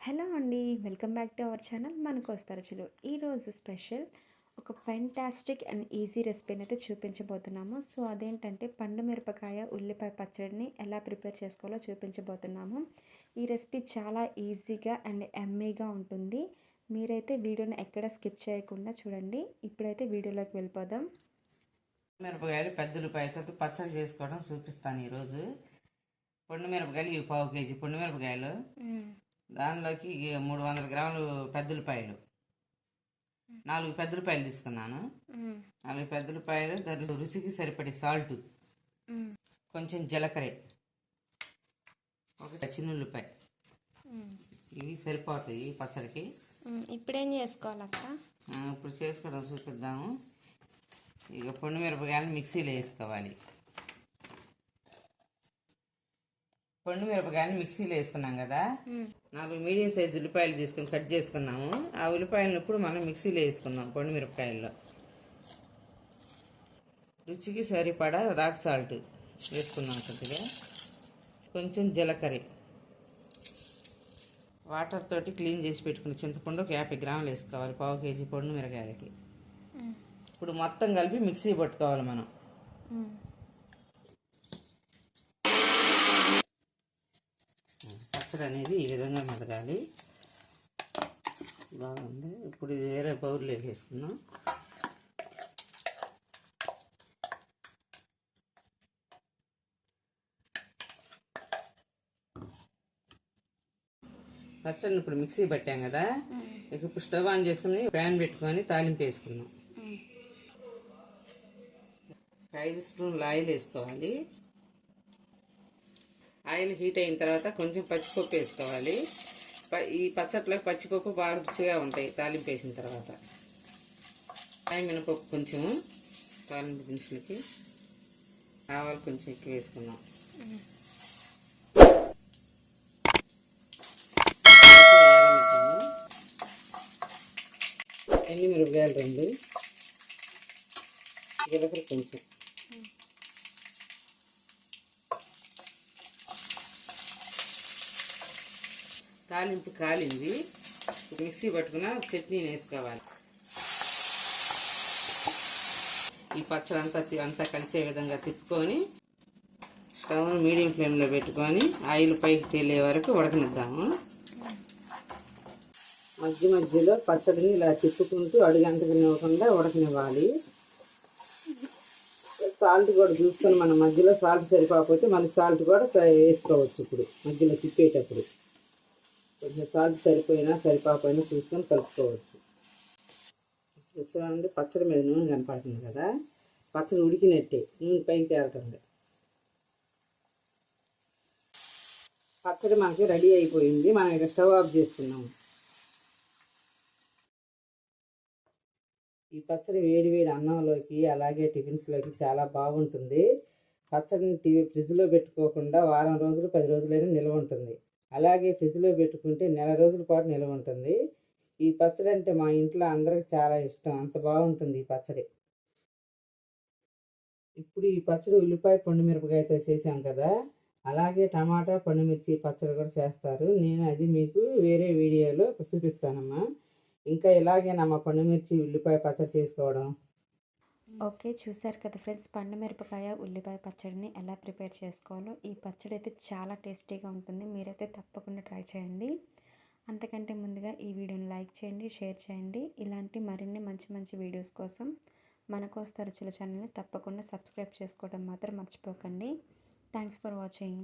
Hello అండి, welcome back to our channel మన కోస్తా రుచులు. ఈరోజు స్పెషల్ ఒక ఫెంటాస్టిక్ అండ్ ఈజీ రెసిపీని అయితే చూపించబోతున్నాము. సో అదేంటంటే పండు మిరపకాయ ఉల్లిపాయ పచ్చడిని ఎలా ప్రిపేర్ చేసుకోవాలో చూపించబోతున్నాము. ఈ రెసిపీ చాలా ఈజీగా అండ్ ఎమ్మీగా ఉంటుంది. మీరైతే వీడియోని ఎక్కడ స్కిప్ చేయకుండా చూడండి. ఇప్పుడైతే వీడియోలోకి వెళ్ళిపోదాం. మిరపకాయలు పెద్ద ఉల్లిపాయతో పచ్చడి చేసుకోవడం చూపిస్తాను ఈరోజు. పండు మిరపకాయలు ఇవి 1/2 కేజీ పండు మిరపకాయలు, దానిలోకి 300 గ్రాములు పెద్దలపాయలు, 4 పెద్దలపాయలు తీసుకున్నాను. 4 పెద్దలపాయలు, దాని రుచికి సరిపడే సాల్ట్, కొంచెం జీలకర్ర, ఒక చిన్నుల్లిపాయ, ఇవి సరిపోతాయి పచ్చడికి. ఇప్పుడేం చేసుకోవాలక్క? ఇప్పుడు చేసుకోవడం చూపిద్దాము. ఇక పండు మిరపకాయలు మిక్సీలో వేసుకోవాలి. పండు మిరపకాయలు మిక్సీలో వేసుకున్నాం కదా, 4 మీడియం సైజు ఉల్లిపాయలు తీసుకొని కట్ చేసుకున్నాము. ఆ ఉల్లిపాయలను ఇప్పుడు మనం మిక్సీలో వేసుకుందాం. పండు మిరపకాయల్లో రుచికి సరిపడా రాక్ సాల్ట్ వేసుకున్నాం, కొద్దిగా కొంచెం జీలకర్ర, వాటర్ తోటి క్లీన్ చేసి పెట్టుకున్న చింతపండు ఒక 50 గ్రాములు వేసుకోవాలి 1/2 కేజీ పండు మిరపకాయలకి. ఇప్పుడు మొత్తం కలిపి మిక్సీ పట్టుకోవాలి మనం. పచ్చడి అనేది ఈ విధంగా మెదగాలి. బాగుంది. ఇప్పుడు ఇది వేరే బౌల్లో వేసుకున్నాం. పచ్చడిని ఇప్పుడు మిక్సీ పట్టాం కదా, ఇప్పుడు స్టవ్ ఆన్ చేసుకుని ప్యాన్ పెట్టుకొని తాలింపు వేసుకున్నాం. 5 స్పూన్లు ఆయిల్ వేసుకోవాలి. ఆయిల్ హీట్ అయిన తర్వాత కొంచెం పచ్చిపప్పు వేసుకోవాలి. ఈ పచ్చట్లో పచ్చిపప్పు బాగా రుచిగా ఉంటాయి తాలింపు వేసిన తర్వాత. మినపప్పు కొంచెము తాలింపు దినుసులకి, ఆవాలు కొంచెం ఎక్కువ వేసుకున్నాం. ఎండుమిరపకాయలు 2, జీలకర్ర కొంచెం, తాలింపు కాలింది. మిక్సీ పట్టుకున్న చట్నీని వేసుకోవాలి. ఈ పచ్చడి అంతా కలిసే విధంగా తిప్పుకొని స్టవ్ మీడియం ఫ్లేమ్లో పెట్టుకొని ఆయిల్ పైకి తేలే వరకు ఉడకనిద్దాము. మధ్యలో పచ్చడిని ఇలా తిప్పుకుంటూ అడుగంటనివ్వకుండా ఉడకనివ్వాలి. సాల్ట్ కూడా చూసుకొని మనం మధ్యలో సాల్ట్ సరిపోకపోతే మళ్ళీ సాల్ట్ కూడా వేసుకోవచ్చు. ఇప్పుడు మధ్యలో తిప్పేటప్పుడు కొంచెం సాల్ట్ సరిపోకపోయినా చూసుకొని కలుపుకోవచ్చు. చూడండి, పచ్చడి మీద నూనె కనపడుతుంది కదా, పచ్చడి ఉడికినట్టే నూనె పైకి తేలుతుంది. పచ్చడి మనకి రెడీ అయిపోయింది. మనం ఇక స్టవ్ ఆఫ్ చేసుకున్నాము. ఈ పచ్చడి వేడి అన్నంలోకి అలాగే టిఫిన్స్లోకి చాలా బాగుంటుంది. పచ్చడిని ఫ్రిడ్జ్లో పెట్టుకోకుండా వారం రోజులు 10 రోజులైనా నిల్వ ఉంటుంది. అలాగే ఫ్రిడ్జ్లో పెట్టుకుంటే నెల రోజుల పాటు నిల్వ ఉంటుంది. ఈ పచ్చడి అంటే మా ఇంట్లో అందరికి చాలా ఇష్టం, అంత బాగుంటుంది ఈ పచ్చడి. ఇప్పుడు ఈ పచ్చడి ఉల్లిపాయ పండు మిరపకాయతో చేసాం కదా, అలాగే టమాటా పండుమిర్చి పచ్చడి కూడా చేస్తారు. నేను అది మీకు వేరే వీడియోలో చూపిస్తానమ్మా. ఇంకా ఇలాగేనమ్మా పండుమిర్చి ఉల్లిపాయ పచ్చడి చేసుకోవడం. ఓకే, చూసారు కదా ఫ్రెండ్స్, పండు మిరపకాయ ఉల్లిపాయ పచ్చడిని ఎలా ప్రిపేర్ చేసుకోవాలో. ఈ పచ్చడి అయితే చాలా టేస్టీగా ఉంటుంది. మీరైతే తప్పకుండా ట్రై చేయండి. అంతకంటే ముందుగా ఈ వీడియోని లైక్ చేయండి, షేర్ చేయండి. ఇలాంటి మరిన్ని మంచి వీడియోస్ కోసం మన కోస్తా రుచుల ఛానల్ని తప్పకుండా సబ్స్క్రైబ్ చేసుకోవడం మాత్రం మర్చిపోకండి. Thanks for watching.